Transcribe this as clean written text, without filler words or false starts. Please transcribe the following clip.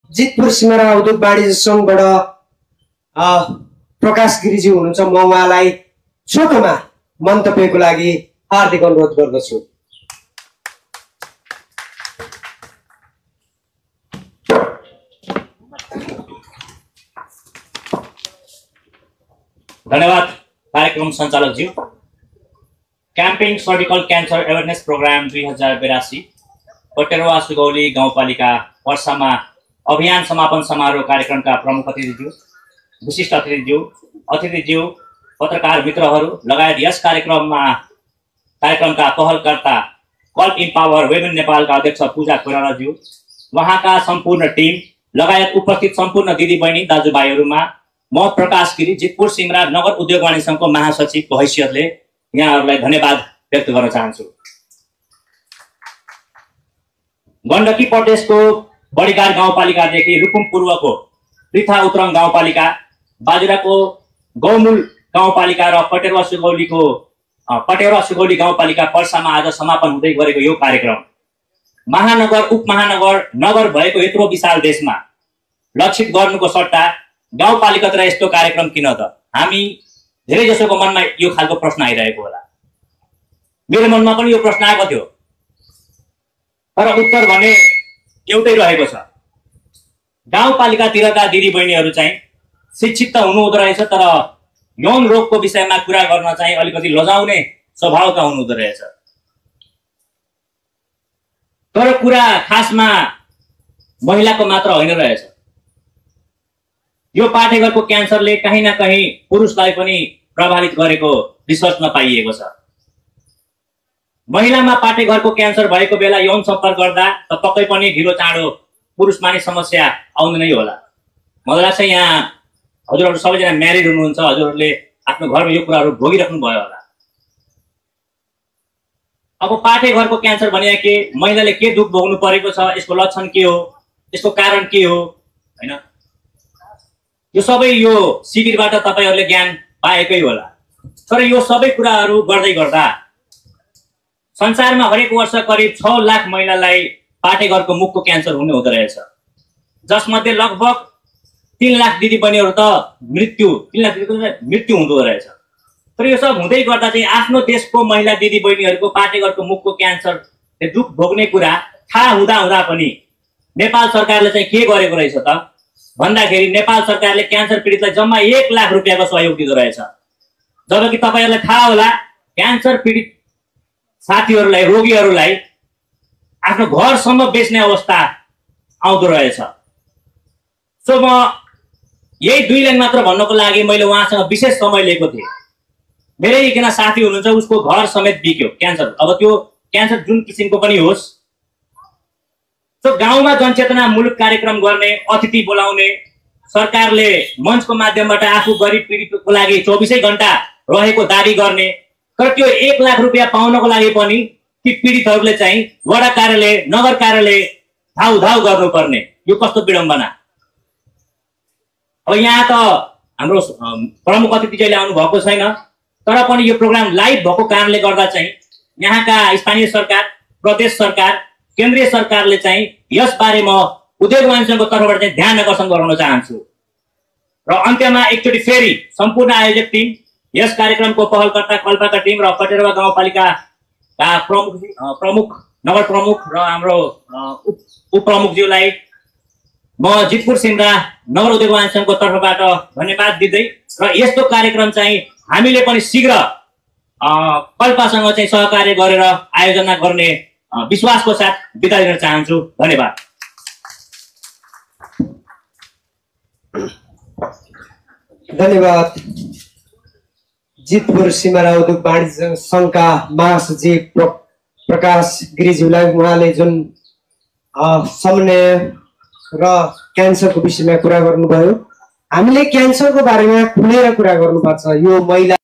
जितपुर सिमरा उद्योग वाणिज्य सङ्घबाट प्रकाश गिरिजी हुनुहुन्छ, म उहाँलाई छोटोमा मन्तव्यको लागि हार्दिक अनुरोध गर्दछु। धन्यवाद कार्यक्रम सञ्चालकज्यू। Campaign surgical cancer awareness programme 2082 Paterwa Sugauli गाउँपालिका वर्षमा अभियान समापन समारोह कार्यक्रमका प्रमुख अतिथिज्यू, विशिष्ट अतिथिज्यू, पत्रकार मित्रहरू लगायत यस कार्यक्रमका पहलकर्ता कल्प इम्पावर वेमेन नेपालका अध्यक्ष पूजा कोइरालाज्यू, उहाँका सम्पूर्ण टिम लगायत उपस्थित सम्पूर्ण दिदीबहिनी दाजुभाइहरूमा म प्रकाश गिरी जितपुर सिमरा नगर उद्योग वाणिज्य सङ्घको महासचिवको हैसियतले यहाँहरूलाई धन्यवाद व्यक्त गर्न चाहन्छु। गण्डकी प्रदेशको बडीघाट गाउँपालिकादेखि रुकुम पूर्वको पृथा उत्रङ गाउँपालिका, बाजुराको गौमूल गाउँपालिका र पटेरवा सुगौली गाउँपालिका पर्सामा आज समापन हुँदै गरेको यो कार्यक्रम महानगर उपमहानगर नगर भएको यत्रो विशाल देशमा लक्षित गर्नुको सट्टा गाउँपालिकातिर यस्तो कार्यक्रम किन त? हामी धेरै जसोको मनमा यो खालको प्रश्न आइरहेको होला। मेरो मनमा पनि यो प्रश्न आएको थियो, तर उत्तर भने एउटै रहेको छ। गाउँपालिकातिरका दिदीबहिनीहरू चाहिँ शिक्षित त हुनुहुँदो रहेछ, तर यौन रोगको विषयमा कुरा गर्न चाहिँ अलिकति लजाउने स्वभावका हुनुहुँदो रहेछ। तर कुरा खासमा महिलाको मात्र होइन रहेछ। यो पाठेघरको क्यान्सरले कहीँ न कहीँ पुरुषलाई पनि प्रभावित गरेको रिसर्चमा पाइएको छ। महिलामा पाठेघरको क्यान्सर भएको बेला यौन सम्पर्क गर्दा त पक्कै पनि ढिलो चाँडो पुरुषमा नै समस्या आउने नै होला। मलाई लाग्छ यहाँ हजुरहरू सबैजना म्यारिड हुनुहुन्छ, हजुरहरूले आफ्नो घरमा यो कुराहरू भोगिराख्नु भयो होला। अब पाठेघरको क्यान्सर भने के, महिलाले के दुःख भोग्नु परेको छ, यसको लक्षण के हो, यसको कारण के हो, हैन? यो सबै यो शिविरबाट तपाईहरुले ज्ञान पाएकै होला। तर यो सबै कुराहरू गर्दै गर्दा संसारमा हरेक वर्ष करिब 6 लाख महिलालाई पाठेघरको मुखको क्यान्सर हुने हुँदो रहेछ, जसमध्ये लगभग 3 लाख दिदीबहिनीहरू त मृत्यु हुँदो रहेछ। तर यो सब हुँदै गर्दा चाहिँ आफ्नो देशको महिला दिदीबहिनीहरूको पाठेघरको मुखको क्यान्सरले दुःख भोग्ने कुरा थाहा हुँदा पनि नेपाल सरकारले चाहिँ के गरेको रहेछ त भन्दाखेरि नेपाल सरकारले क्यान्सर पीडितलाई जम्मा 1 लाख रुपियाँको सहयोग दिँदो रहेछ। जबकि तपाईहरुलाई थाहा होला क्यान्सर पीडित साथीहरूलाई, रोगीहरूलाई आफ्नो घरसम्म बेच्ने अवस्था आउँदो रहेछ। सो म यही 2 लाइन मात्र भन्नको लागि मैले उहाँसँग विशेष समय लिएको थिएँ। मेरै एकजना साथी हुनुहुन्छ, उसको घर समेत बिक्यो क्यान्सर। अब त्यो क्यान्सर जुन किसिमको पनि होस्, तो गाउँमा जनचेतना मूलक कार्यक्रम गर्ने, अतिथि बोलाउने, सरकारले मञ्चको माध्यमबाट आफू गरिब पीडितको लागि 24 घण्टा रहेको दाबी गर्ने, तर त्यो 1 लाख रुपियाँ पाउनको लागि पनि ती पीडितहरूले चाहिँ वडा कार्यालय, नगर कार्यालय धाउ गर्नुपर्ने, यो कस्तो विडम्बना। अब यहाँ त हाम्रो प्रमुख अतिथि जहिले आउनु भएको छैन, तर पनि यो प्रोग्राम लाइभ भएको कारणले गर्दा चाहिँ यहाँका स्थानीय सरकार, प्रदेश सरकार, केन्द्रीय सरकारले चाहिँ यसबारे म उद्योग वाणिज्य सङ्घको तर्फबाट चाहिँ ध्यान आकर्षण गराउन चाहन्छु। र अन्त्यमा एकचोटि फेरि सम्पूर्ण आयोजक टिम, यस कार्यक्रमको पहलकर्ता कल्पाका टिम र पटेरवा गाउँपालिकाका प्रमुख नगर प्रमुख र हाम्रो उपप्रमुखज्यूलाई म जितपुर सिमरा नगर उद्योग वाणिज्य सङ्घको तर्फबाट धन्यवाद दिँदै र यस्तो कार्यक्रम चाहिँ हामीले पनि शीघ्र कल्पासँग चाहिँ सहकार्य गरेर आयोजना गर्ने विश्वासको साथ बिदा दिन चाहन्छु। धन्यवाद। धन्यवाद। जितपुर सिमरा उद्योग वाणिज्य सङ्घका महासचिव प्रकाश गिरिज्यूलाई उहाँले जुन समन्वय र क्यान्सरको विषयमा कुरा गर्नुभयो, हामीले क्यान्सरको बारेमा खुलेर कुरा गर्नुपर्छ। यो महिला